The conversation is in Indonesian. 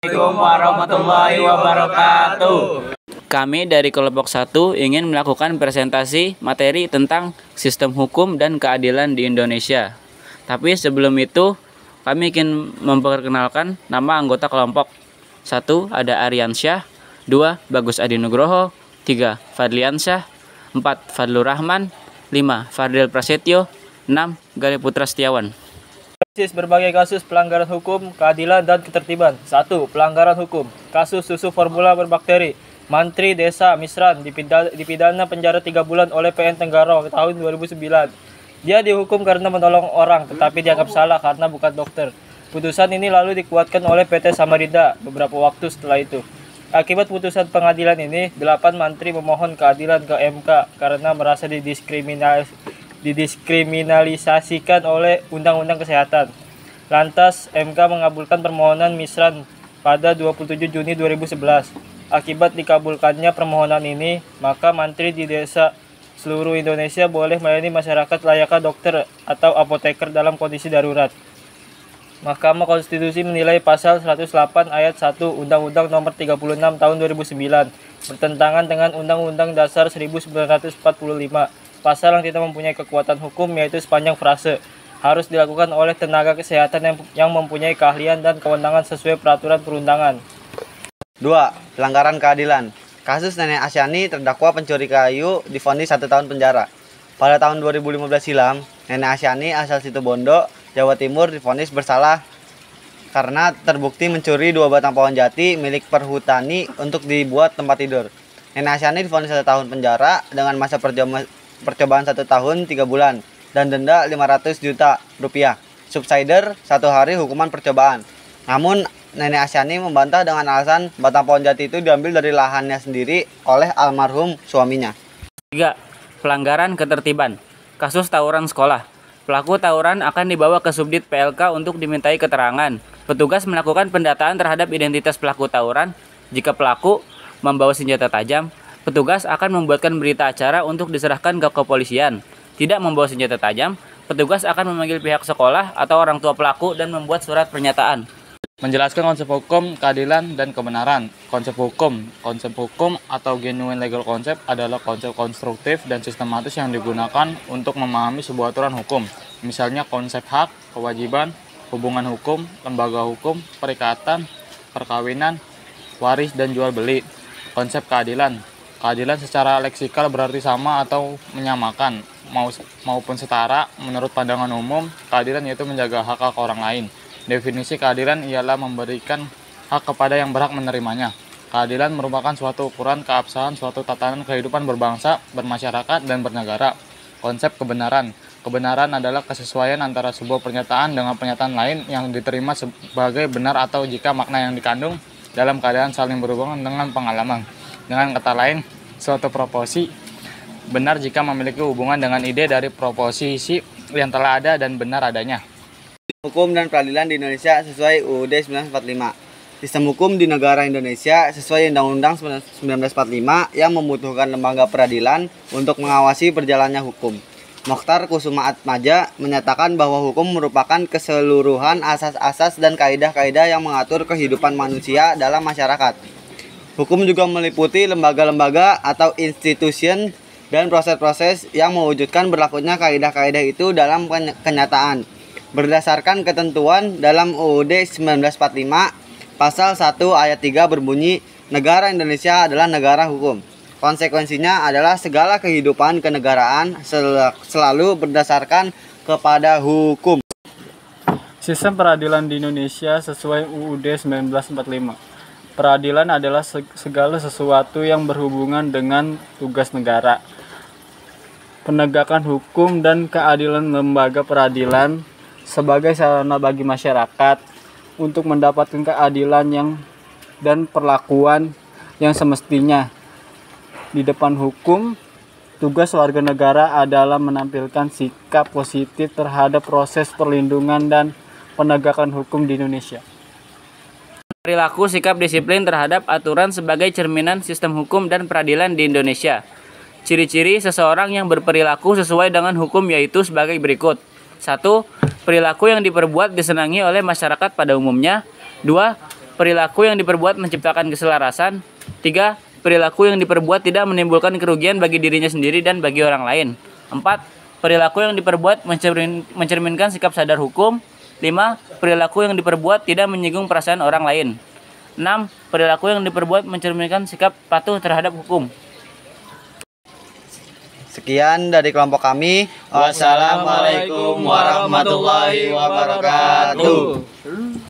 Assalamualaikum warahmatullahi wabarakatuh. Kami dari kelompok 1 ingin melakukan presentasi materi tentang sistem hukum dan keadilan di Indonesia. Tapi sebelum itu, kami ingin memperkenalkan nama anggota kelompok. 1. Ada Aryansyah, 2. Bagus Adi Nugroho, 3. Fadliansyah, 4. Fadlur Rahman, 5. Fardil Prasetyo, 6. Galih Putra Setiawan. Berbagai kasus pelanggaran hukum, keadilan, dan ketertiban. 1. Pelanggaran hukum. Kasus susu formula berbakteri. Mantri Desa Misran dipidana penjara 3 bulan oleh PN Tenggarong tahun 2009. Dia dihukum karena menolong orang, tetapi dianggap salah karena bukan dokter. Putusan ini lalu dikuatkan oleh PT Samarinda beberapa waktu setelah itu. Akibat putusan pengadilan ini, 8 mantri memohon keadilan ke MK karena merasa didiskriminalisasikan oleh Undang-Undang Kesehatan. Lantas, MK mengabulkan permohonan Misran pada 27 Juni 2011. Akibat dikabulkannya permohonan ini, maka mantri di desa seluruh Indonesia boleh melayani masyarakat layaknya dokter atau apoteker dalam kondisi darurat. Mahkamah Konstitusi menilai pasal 108 ayat 1 Undang-Undang Nomor 36 Tahun 2009 bertentangan dengan Undang-Undang Dasar 1945. Pasal yang tidak mempunyai kekuatan hukum yaitu sepanjang frase harus dilakukan oleh tenaga kesehatan yang mempunyai keahlian dan kewenangan sesuai peraturan perundangan. 2. Pelanggaran keadilan. Kasus Nenek Asyani terdakwa pencuri kayu divonis 1 tahun penjara. Pada tahun 2015 silam, Nenek Asyani asal Situbondo, Jawa Timur divonis bersalah karena terbukti mencuri 2 batang pohon jati milik perhutani untuk dibuat tempat tidur. Nenek Asyani divonis 1 tahun penjara dengan masa percobaan 1 tahun 3 bulan dan denda 500 juta rupiah. Subsider 1 hari hukuman percobaan. Namun Nenek Asyani membantah dengan alasan batang pohon jati itu diambil dari lahannya sendiri oleh almarhum suaminya. 3. Pelanggaran ketertiban. Kasus tawuran sekolah. Pelaku tawuran akan dibawa ke Subdit PLK untuk dimintai keterangan. Petugas melakukan pendataan terhadap identitas pelaku tawuran. Jika pelaku membawa senjata tajam, petugas akan membuatkan berita acara untuk diserahkan ke kepolisian. Tidak membawa senjata tajam, petugas akan memanggil pihak sekolah atau orang tua pelaku dan membuat surat pernyataan. Menjelaskan konsep hukum, keadilan, dan kebenaran. Konsep hukum atau genuine legal concept adalah konsep konstruktif dan sistematis yang digunakan untuk memahami sebuah aturan hukum. Misalnya konsep hak, kewajiban, hubungan hukum, lembaga hukum, perikatan, perkawinan, waris, dan jual beli. Konsep keadilan. Keadilan secara leksikal berarti sama atau menyamakan, maupun setara. Menurut pandangan umum, keadilan yaitu menjaga hak-hak orang lain. Definisi keadilan ialah memberikan hak kepada yang berhak menerimanya. Keadilan merupakan suatu ukuran keabsahan suatu tatanan kehidupan berbangsa, bermasyarakat, dan bernegara. Konsep kebenaran. Kebenaran adalah kesesuaian antara sebuah pernyataan dengan pernyataan lain yang diterima sebagai benar atau jika makna yang dikandung dalam keadaan saling berhubungan dengan pengalaman. Dengan kata lain, suatu proposisi benar jika memiliki hubungan dengan ide dari proposisi yang telah ada dan benar adanya. Hukum dan peradilan di Indonesia sesuai UUD 1945. Sistem hukum di negara Indonesia sesuai Undang-Undang 1945 yang membutuhkan lembaga peradilan untuk mengawasi berjalannya hukum. Mokhtar Kusumaatmadja menyatakan bahwa hukum merupakan keseluruhan asas-asas dan kaidah-kaidah yang mengatur kehidupan manusia dalam masyarakat. Hukum juga meliputi lembaga-lembaga atau institusi dan proses-proses yang mewujudkan berlakunya kaidah-kaidah itu dalam kenyataan. Berdasarkan ketentuan dalam UUD 1945, pasal 1 ayat 3 berbunyi, negara Indonesia adalah negara hukum. Konsekuensinya adalah segala kehidupan kenegaraan selalu berdasarkan kepada hukum. Sistem peradilan di Indonesia sesuai UUD 1945. Peradilan adalah segala sesuatu yang berhubungan dengan tugas negara. Penegakan hukum dan keadilan lembaga peradilan sebagai sarana bagi masyarakat untuk mendapatkan keadilan dan perlakuan yang semestinya. Di depan hukum, tugas warga negara adalah menampilkan sikap positif terhadap proses perlindungan dan penegakan hukum di Indonesia. Perilaku sikap disiplin terhadap aturan sebagai cerminan sistem hukum dan peradilan di Indonesia. Ciri-ciri seseorang yang berperilaku sesuai dengan hukum yaitu sebagai berikut. 1. Perilaku yang diperbuat disenangi oleh masyarakat pada umumnya. 2. perilaku yang diperbuat menciptakan keselarasan. 3. Perilaku yang diperbuat tidak menimbulkan kerugian bagi dirinya sendiri dan bagi orang lain. 4. Perilaku yang diperbuat mencerminkan sikap sadar hukum. 5. Perilaku yang diperbuat tidak menyinggung perasaan orang lain. 6. Perilaku yang diperbuat mencerminkan sikap patuh terhadap hukum. Sekian dari kelompok kami. Wassalamualaikum warahmatullahi wabarakatuh.